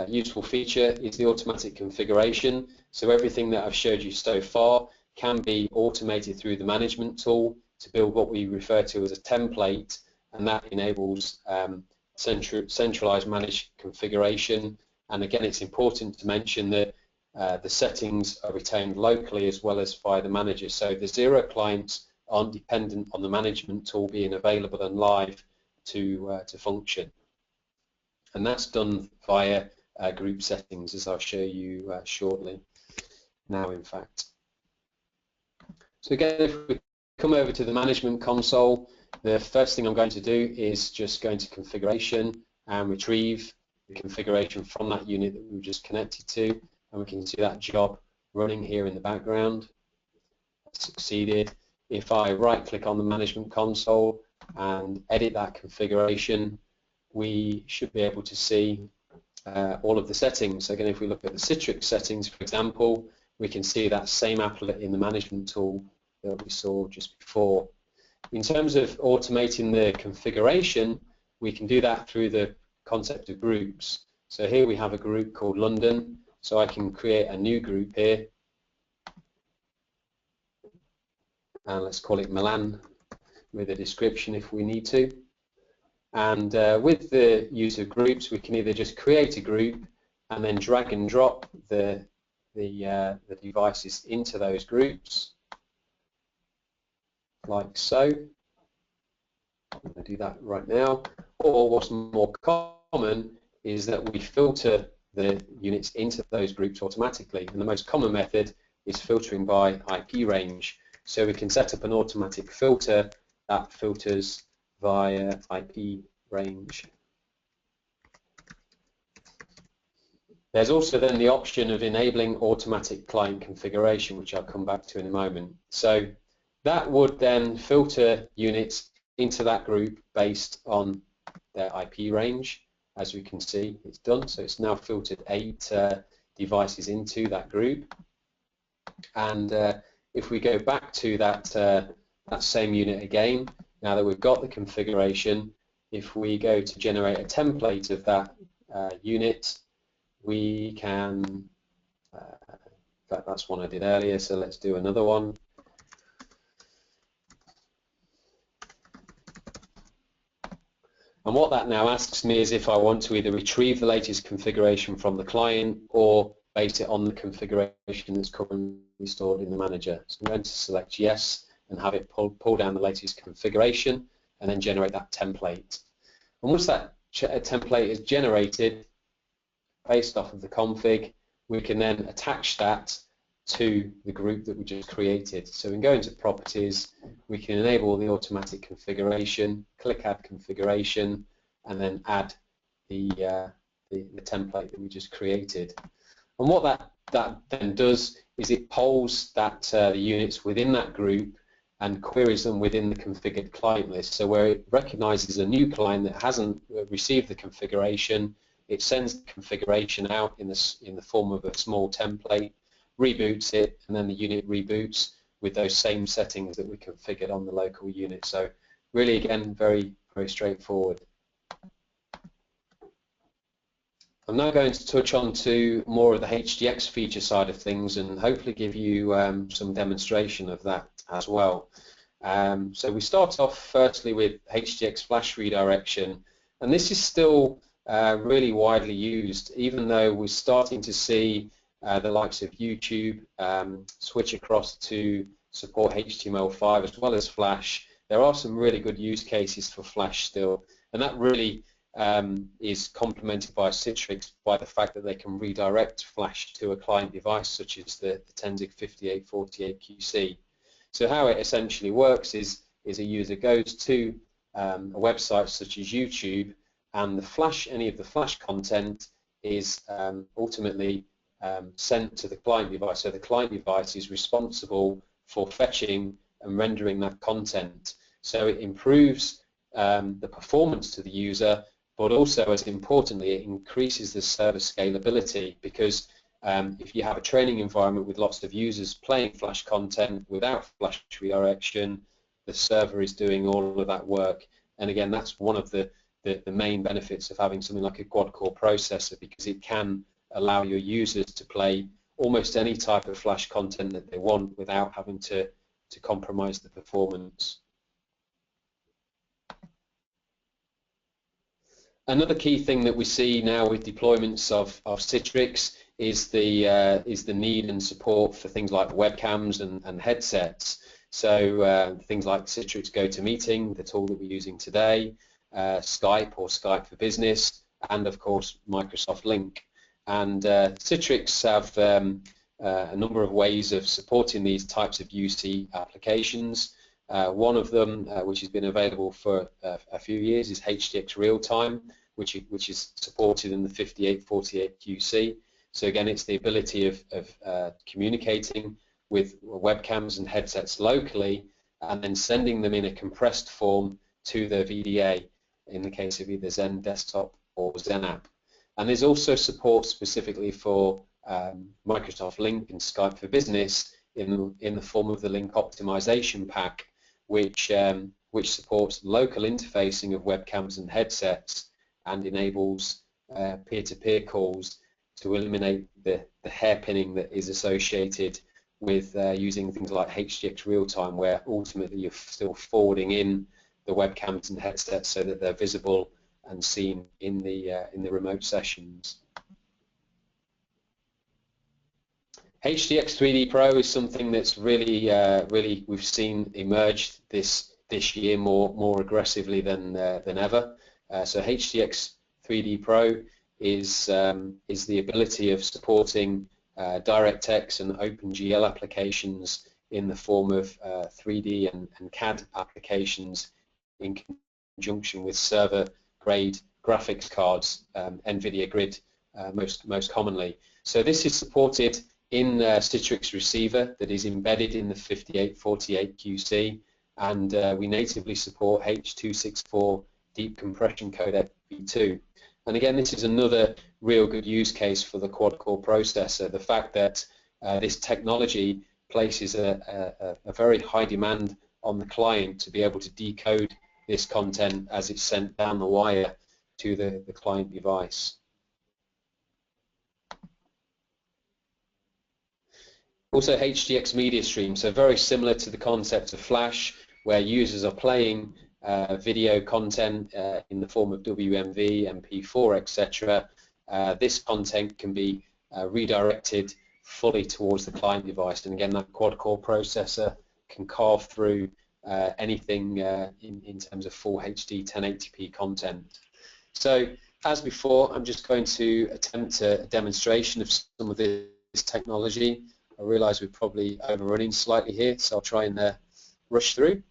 useful feature is the automatic configuration. So everything that I've showed you so far can be automated through the management tool to build what we refer to as a template, and that enables centralized managed configuration. And again, it's important to mention that the settings are retained locally as well as via the manager. So the zero clients aren't dependent on the management tool being available and live to function. And that's done via group settings, as I'll show you shortly now, in fact. So again, if we come over to the management console, the first thing I'm going to do is just go into configuration and retrieve the configuration from that unit that we were just connected to, and we can see that job running here in the background. Succeeded. If I right click on the management console and edit that configuration, we should be able to see all of the settings. Again, if we look at the Citrix settings, for example, we can see that same applet in the management tool that we saw just before. In terms of automating the configuration, we can do that through the concept of groups. So here we have a group called London, so I can create a new group here, and let's call it Milan with a description if we need to. And with the use of groups, we can either just create a group and then drag and drop the devices into those groups, like so. I'm going to do that right now. Or what's more common is that we filter the units into those groups automatically. And the most common method is filtering by IP range. So we can set up an automatic filter that filters via IP range. There's also then the option of enabling automatic client configuration, which I'll come back to in a moment. So that would then filter units into that group based on their IP range. As we can see, it's done. So it's now filtered 8 devices into that group. And if we go back to that same unit again, now that we've got the configuration, if we go to generate a template of that unit, we can, in fact that's one I did earlier, so let's do another one. And what that now asks me is if I want to either retrieve the latest configuration from the client or base it on the configuration that's currently stored in the manager. So I'm going to select yes and have it pull down the latest configuration and then generate that template. And once that template is generated based off of the config, we can then attach that to the group that we just created. So we can go into properties, we can enable the automatic configuration, click add configuration, and then add the template that we just created. And what that then does is it polls the units within that group and queries them within the configured client list. So where it recognizes a new client that hasn't received the configuration, it sends the configuration out in the form of a small template, reboots it, and then the unit reboots with those same settings that we configured on the local unit. So really, again, very, very straightforward. I'm now going to touch on to more of the HDX feature side of things and hopefully give you some demonstration of that as well. So we start off firstly with HDX Flash Redirection, and this is still really widely used, even though we're starting to see the likes of YouTube switch across to support HTML5 as well as Flash. There are some really good use cases for Flash still, and that really is complemented by Citrix by the fact that they can redirect Flash to a client device such as the Tenzig 5848QC. So how it essentially works is a user goes to a website such as YouTube, and any of the Flash content is ultimately sent to the client device. So the client device is responsible for fetching and rendering that content. So it improves the performance to the user, but also, as importantly, it increases the server scalability, because If you have a training environment with lots of users playing Flash content without Flash redirection, the server is doing all of that work. And again, that's one of the main benefits of having something like a quad-core processor, because it can allow your users to play almost any type of Flash content that they want without having to compromise the performance. Another key thing that we see now with deployments of Citrix is the need and support for things like webcams and headsets. So things like Citrix GoToMeeting, the tool that we're using today, Skype or Skype for Business, and of course Microsoft Link. And Citrix have a number of ways of supporting these types of UC applications. One of them, which has been available for a few years, is HDX Real-Time, which is supported in the 5848 QC. So again, it's the ability of communicating with webcams and headsets locally, and then sending them in a compressed form to the VDA in the case of either Zen Desktop or Zen App. And there's also support specifically for Microsoft Link and Skype for Business in the form of the link optimization pack, which supports local interfacing of webcams and headsets and enables peer-to-peer calls to eliminate the hairpinning that is associated with using things like HDX Real-Time, where ultimately you're still forwarding in the webcams and headsets so that they're visible and seen in the remote sessions. HDX 3D Pro is something that's really we've seen emerge this year more aggressively than ever. So HDX 3D Pro is the ability of supporting DirectX and OpenGL applications in the form of 3D and CAD applications in conjunction with server-grade graphics cards, NVIDIA Grid most commonly. So this is supported in Citrix receiver that is embedded in the 5848 QC, and we natively support H.264 deep compression codec v2. And again, this is another real good use case for the quad-core processor. The fact that this technology places a very high demand on the client to be able to decode this content as it's sent down the wire to the client device. Also HDX media stream, so very similar to the concept of Flash, where users are playing video content in the form of WMV, MP4, etc. This content can be redirected fully towards the client device, and again that quad-core processor can carve through anything in terms of full HD 1080p content. So as before, I'm just going to attempt a demonstration of some of this technology. I realise we're probably overrunning slightly here, so I'll try and rush through.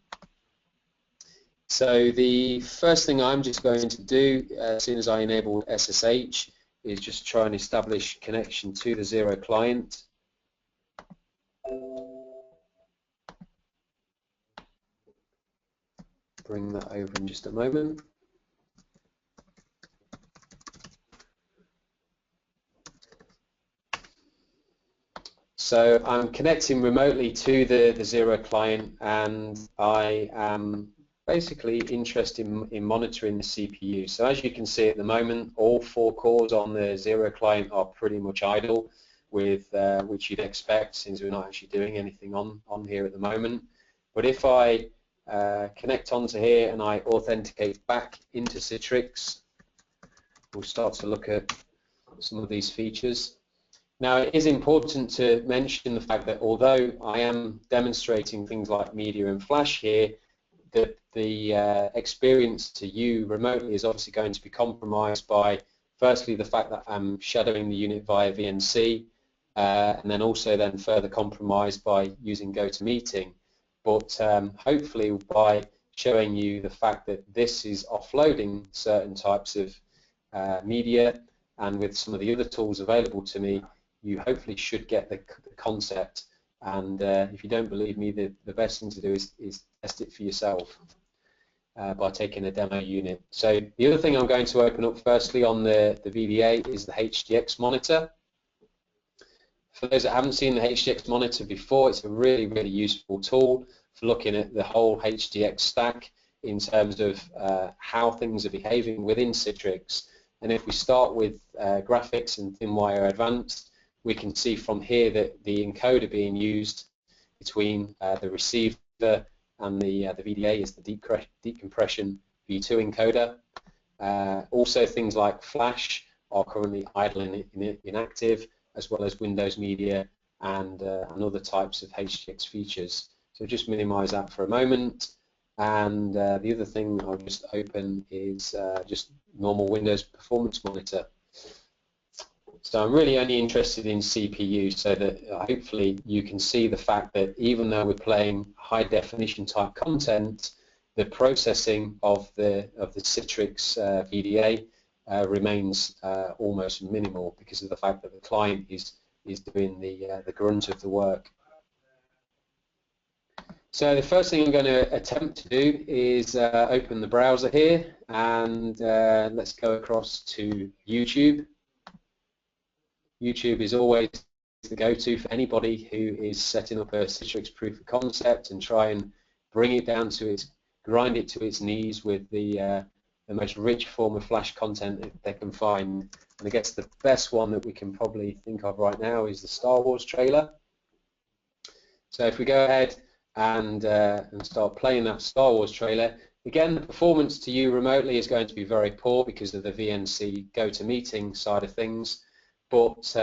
So the first thing I'm just going to do as soon as I enable SSH is just try and establish connection to the Zero client. Bring that over in just a moment. So I'm connecting remotely to the Zero client, and I am basically interested in monitoring the CPU. So as you can see at the moment, all 4 cores on the Zero client are pretty much idle, with which you'd expect since we're not actually doing anything on here at the moment. But if I connect onto here and I authenticate back into Citrix, we'll start to look at some of these features. Now, it is important to mention the fact that although I am demonstrating things like media and Flash here, that the experience to you remotely is obviously going to be compromised by, firstly, the fact that I'm shadowing the unit via VNC, and then also then further compromised by using GoToMeeting. But hopefully by showing you the fact that this is offloading certain types of media, and with some of the other tools available to me, you hopefully should get the concept. And if you don't believe me, the best thing to do is test it for yourself by taking a demo unit. So the other thing I'm going to open up firstly on the VDA is the HDX monitor. for those that haven't seen the HDX monitor before, it's a really, really useful tool for looking at the whole HDX stack in terms of how things are behaving within Citrix. And if we start with graphics and ThinWire Advanced, we can see from here that the encoder being used between the receiver and the VDA is the deep compression V2 encoder. Also things like Flash are currently idle and inactive, as well as Windows Media and other types of HDX features. So just minimize that for a moment. And the other thing I'll just open is just normal Windows Performance Monitor. So I'm really only interested in CPU, so that hopefully you can see the fact that even though we're playing high definition type content, the processing of the Citrix VDA remains almost minimal because of the fact that the client is doing the grunt of the work. So the first thing I'm going to attempt to do is open the browser here, and let's go across to YouTube. YouTube is always the go-to for anybody who is setting up a Citrix proof of concept and try and bring it down to grind it to its knees with the most rich form of Flash content that they can find. And I guess the best one that we can probably think of right now is the Star Wars trailer. So if we go ahead and start playing that Star Wars trailer, again, the performance to you remotely is going to be very poor because of the VNC GoToMeeting side of things. But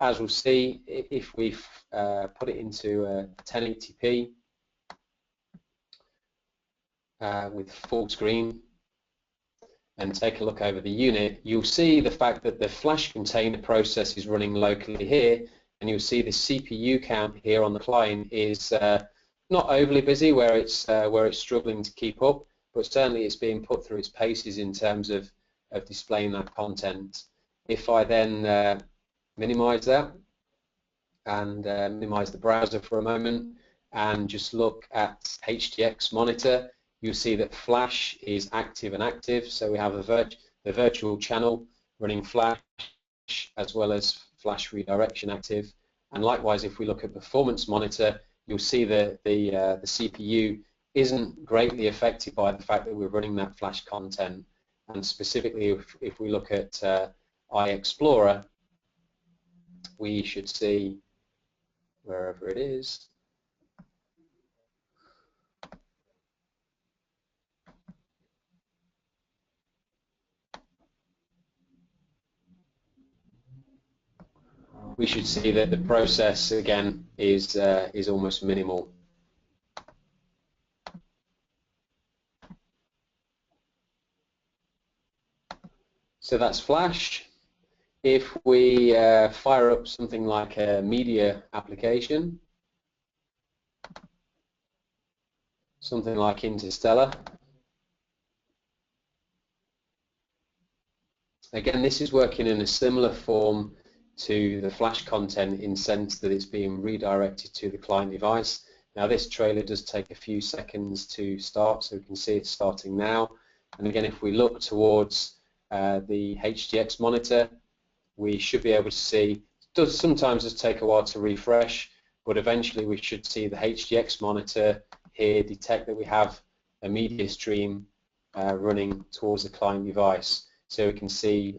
as we'll see, if we put it into 1080p with full screen and take a look over the unit, you'll see the fact that the Flash container process is running locally here, and you'll see the CPU count here on the client is not overly busy where it's struggling to keep up, but certainly it's being put through its paces in terms of displaying that content. If I then minimize that and minimize the browser for a moment and just look at HDX monitor, you'll see that Flash is active and active. So we have the virtual channel running Flash as well as Flash Redirection active. And likewise, if we look at performance monitor, you'll see that the CPU isn't greatly affected by the fact that we're running that Flash content. And specifically, if we look at iExplorer, we should see, wherever it is, we should see that the process again is almost minimal. So that's Flash. If we fire up something like a media application, something like Interstellar, again, this is working in a similar form to the Flash content in the sense that it's being redirected to the client device. Now this trailer does take a few seconds to start, so we can see it's starting now. And again, if we look towards the HDX monitor, we should be able to see, it does sometimes just take a while to refresh, but eventually we should see the HDX monitor here detect that we have a media stream running towards the client device. So we can see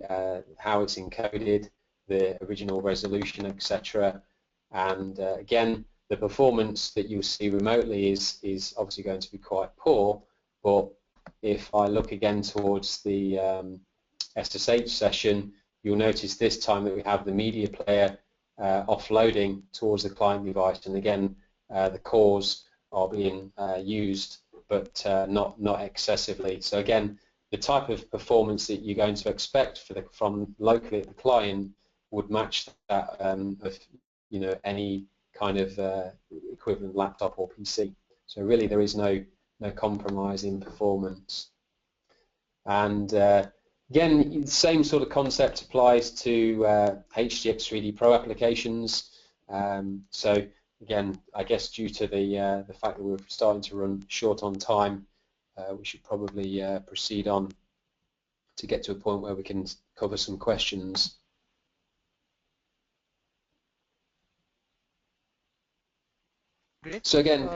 how it's encoded, the original resolution, etc. And again, the performance that you'll see remotely is obviously going to be quite poor, but if I look again towards the SSH session, you'll notice this time that we have the media player offloading towards the client device, and again the cores are being used, but not excessively. So again, the type of performance that you're going to expect from locally at the client would match that of any kind of equivalent laptop or PC. So really there is no compromise in performance. And again, the same sort of concept applies to HDX 3D Pro applications. So again, I guess due to the fact that we're starting to run short on time, we should probably proceed on to get to a point where we can cover some questions. Great. So again,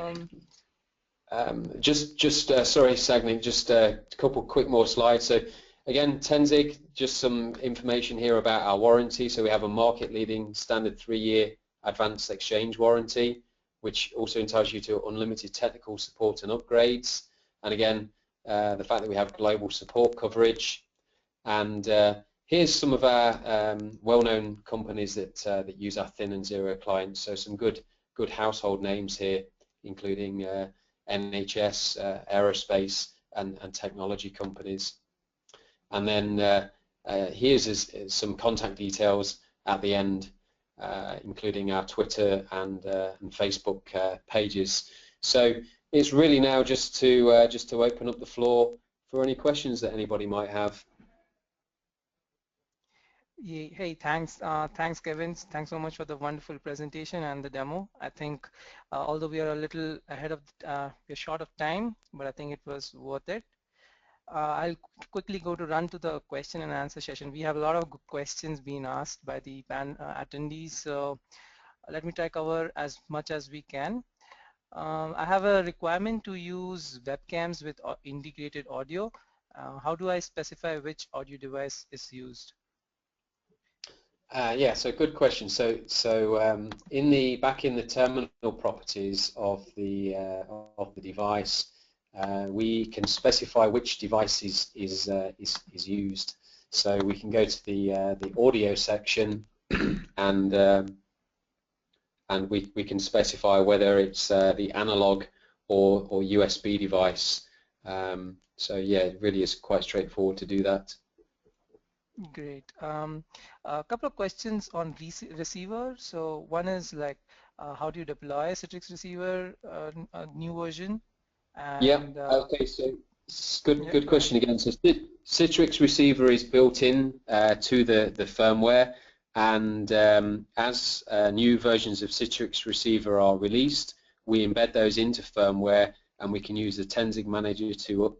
sorry, Sagnik, just a couple quick more slides. So again, Tenzig, just some information here about our warranty. So we have a market-leading standard 3-year advanced exchange warranty, which also entitles you to unlimited technical support and upgrades. And again, the fact that we have global support coverage. And here's some of our well-known companies that use our thin and zero clients. So some good household names here, including NHS, aerospace, and technology companies. And then here's some contact details at the end, including our Twitter and Facebook pages. So it's really now just to open up the floor for any questions that anybody might have. Hey, thanks, Kevin. Thanks so much for the wonderful presentation and the demo. I think, although we are a little ahead of, we're short of time, but I think it was worth it. I'll quickly run to the question and answer session. We have a lot of good questions being asked by the attendees, so let me try cover as much as we can. I have a requirement to use webcams with integrated audio. How do I specify which audio device is used? Yeah, so good question. So back in the terminal properties of the device, we can specify which device is used. So we can go to the audio section, and we can specify whether it's the analog or USB device. So yeah, it really is quite straightforward to do that. Great. A couple of questions on receiver. So one is like, how do you deploy a Citrix receiver, a new version? And Yeah. Okay. So good yeah, good go ahead. question again. So Citrix receiver is built in to the firmware, and as new versions of Citrix receiver are released, we embed those into firmware, and we can use the Tenzing manager to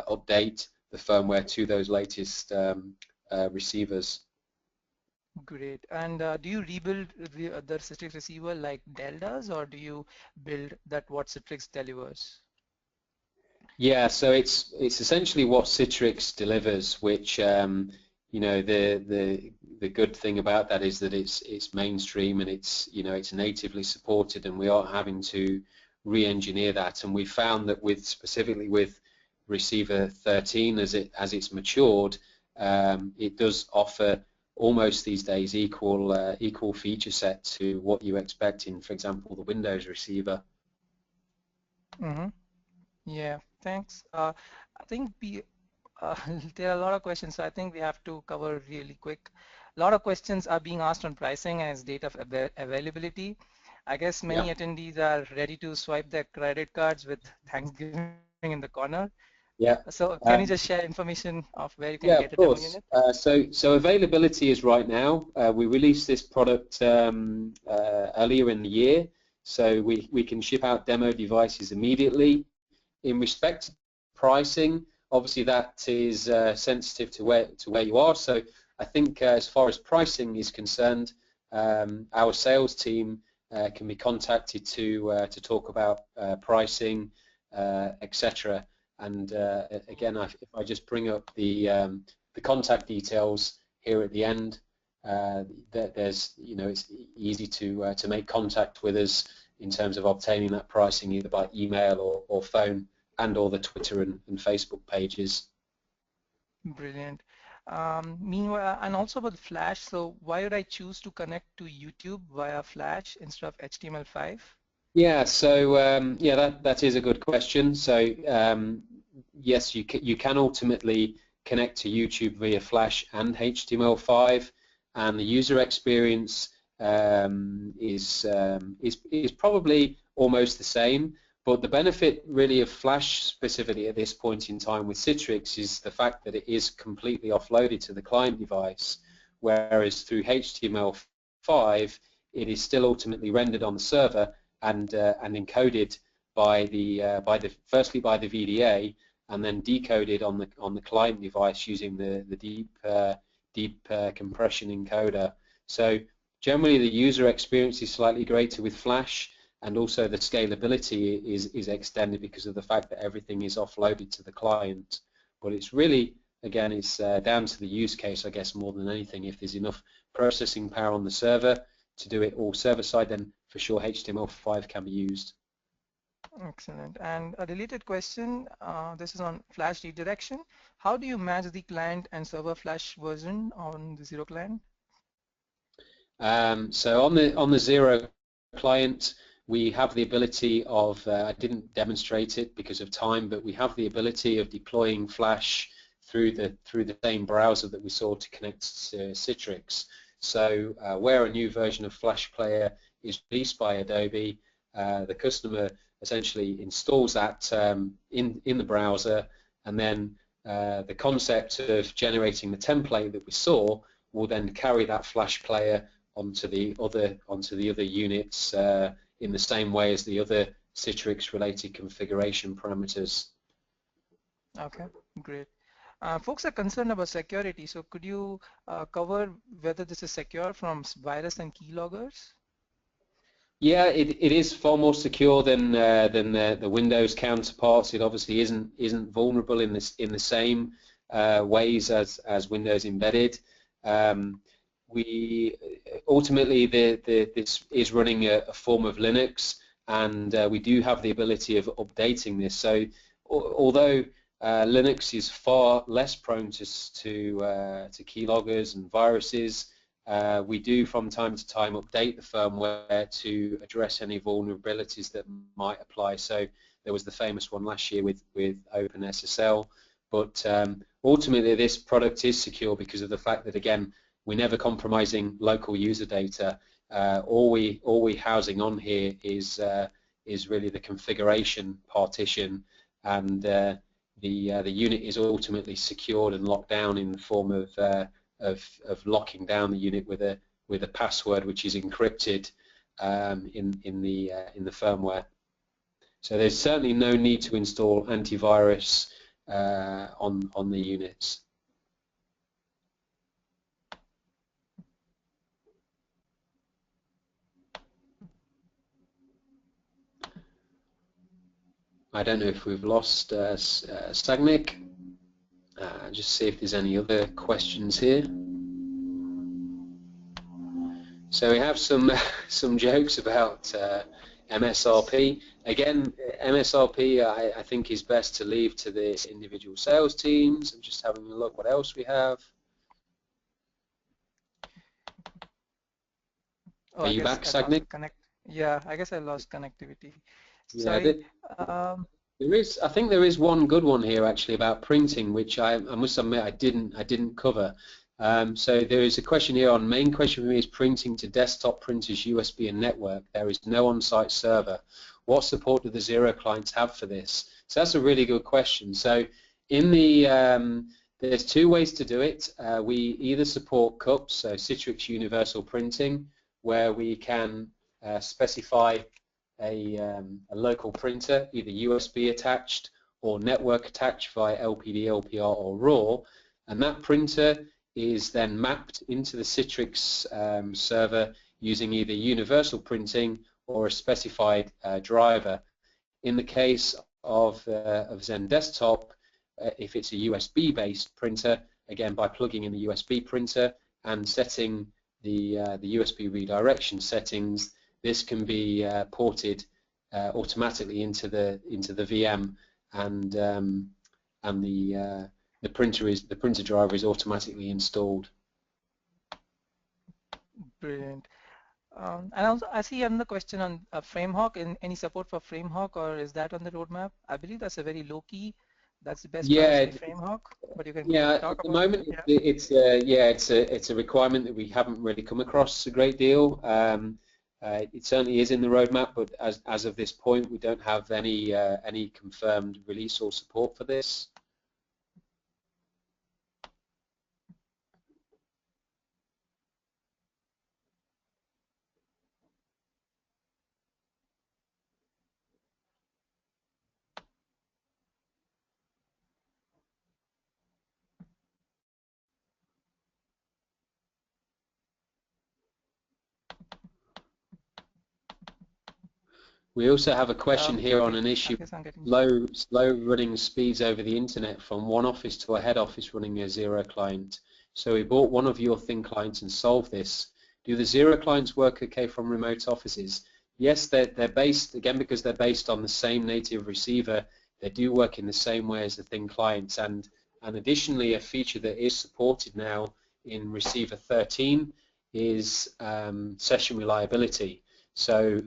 update the firmware to those latest receivers. Great. And do you rebuild the Citrix receiver like Dell does, or do you build that what Citrix delivers? Yeah, so it's essentially what Citrix delivers, which you know, the good thing about that is that it's mainstream, and it's natively supported, and we aren't having to re-engineer that. And we found that specifically with receiver 13, as it's matured, it does offer almost these days equal feature set to what you expect in, for example, the Windows receiver. Mm-hmm. Yeah, thanks. I think there are a lot of questions, so I think we have to cover really quick. A lot of questions are being asked on pricing and data availability. I guess Yeah. many attendees are ready to swipe their credit cards with Thanksgiving in the corner. Yeah. So can you just share information of where you can Yeah, get of a demo course. unit? So availability is right now. We released this product earlier in the year, so we can ship out demo devices immediately. In respect to pricing, obviously that is sensitive to where you are. So I think as far as pricing is concerned, our sales team can be contacted to talk about pricing, etc. And again, if I just bring up the contact details here at the end, there's it's easy to make contact with us in terms of obtaining that pricing either by email or phone, and/or the Twitter and Facebook pages. Brilliant. Meanwhile, and also about Flash, so why would I choose to connect to YouTube via Flash instead of HTML5? Yeah, so yeah, that is a good question. So yes, you can ultimately connect to YouTube via Flash and HTML5, and the user experience is probably almost the same. But the benefit really of Flash specifically at this point in time with Citrix is the fact that it is completely offloaded to the client device, whereas through HTML5 it is still ultimately rendered on the server and encoded firstly by the VDA, and then decoded on the client device using the deep compression encoder. So generally the user experience is slightly greater with Flash, and also the scalability is extended because of the fact that everything is offloaded to the client. But it's really, again, it's down to the use case, I guess, more than anything. If there's enough processing power on the server to do it all server side, then for sure HTML5 can be used. Excellent. And a related question, this is on Flash redirection. How do you match the client and server Flash version on the Zero client? So on the Zero client, we have the ability of, I didn't demonstrate it because of time, but we have the ability of deploying Flash through the same browser that we saw to connect to Citrix. So where a new version of Flash Player is released by Adobe, the customer essentially installs that in the browser, and then the concept of generating the template that we saw will then carry that Flash Player onto the other units in the same way as the other Citrix related configuration parameters. Okay, great. Folks are concerned about security, so could you cover whether this is secure from virus and keyloggers? Yeah, it is far more secure than the Windows counterparts. It obviously isn't vulnerable in the same ways as Windows Embedded. We ultimately this is running a form of Linux, and we do have the ability of updating this. So although Linux is far less prone to keyloggers and viruses, we do from time to time update the firmware to address any vulnerabilities that might apply. So there was the famous one last year with OpenSSL, but ultimately this product is secure because of the fact that, again, we're never compromising local user data. All we housing on here is really the configuration partition, and the unit is ultimately secured and locked down in the form of locking down the unit with a password which is encrypted in the firmware. So there's certainly no need to install antivirus on the units. I don't know if we've lost Sagnik. Just see if there's any other questions here. So we have some jokes about MSRP. Again, MSRP I think is best to leave to the individual sales teams. I'm just having a look what else we have. Oh, Are I you guess back, I lost Sagnik? the connect. Yeah, I guess I lost connectivity. Yeah, Sorry. there is. I think there is one good one here actually about printing, which I must admit I didn't cover. So there is a question here on main question for me is printing to desktop printers, USB and network. There is no on-site server. What support do the Zero clients have for this? So that's a really good question. So in the there's two ways to do it. We either support CUPS, so Citrix Universal Printing, where we can specify a local printer, either USB attached or network attached via LPD, LPR or RAW, and that printer is then mapped into the Citrix server using either universal printing or a specified driver. In the case of Zen Desktop, if it's a USB-based printer, again by plugging in the USB printer and setting the USB redirection settings, this can be ported automatically into the VM, and the printer driver is automatically installed. Brilliant. And also, I see another question on FrameHawk. Any support for FrameHawk, or is that on the roadmap? I believe that's a very low key. That's the best price Yeah, for FrameHawk, but you can yeah. talk At the about. moment, Yeah. it's a requirement that we haven't really come across a great deal. It certainly is in the roadmap, but as of this point, we don't have any confirmed release or support for this. We also have a question here on Okay, an issue, I guess I'm getting. slow running speeds over the internet from one office to a head office running a zero client. So we bought one of your thin clients and solved this. Do the zero clients work okay from remote offices? Yes, they're based, again, because they're based on the same native receiver, they do work in the same way as the thin clients. And additionally, a feature that is supported now in receiver 13 is session reliability. So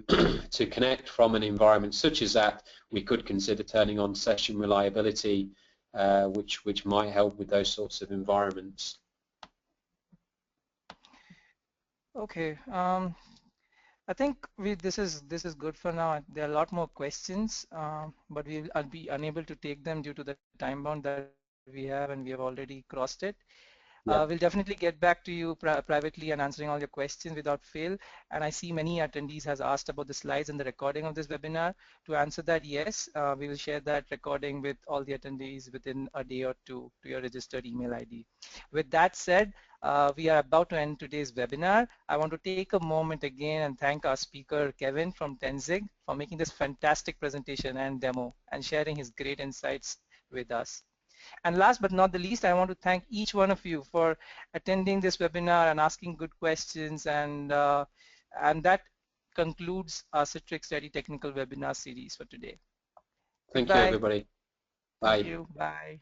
to connect from an environment such as that, we could consider turning on session reliability, which might help with those sorts of environments. Okay, I think this is good for now. There are a lot more questions, but I'll be unable to take them due to the time bound that we have, and we have already crossed it. We'll Yep. definitely get back to you privately and answering all your questions without fail. And I see many attendees has asked about the slides and the recording of this webinar. To answer that, yes, we will share that recording with all the attendees within a day or two to your registered email ID. With that said, we are about to end today's webinar. I want to take a moment again and thank our speaker, Kevin from Tenzig, for making this fantastic presentation and demo and sharing his great insights with us. And last but not the least, I want to thank each one of you for attending this webinar and asking good questions. And that concludes our Citrix Ready Technical Webinar series for today. Thank you, Goodbye. everybody. Thank Bye. you. Bye.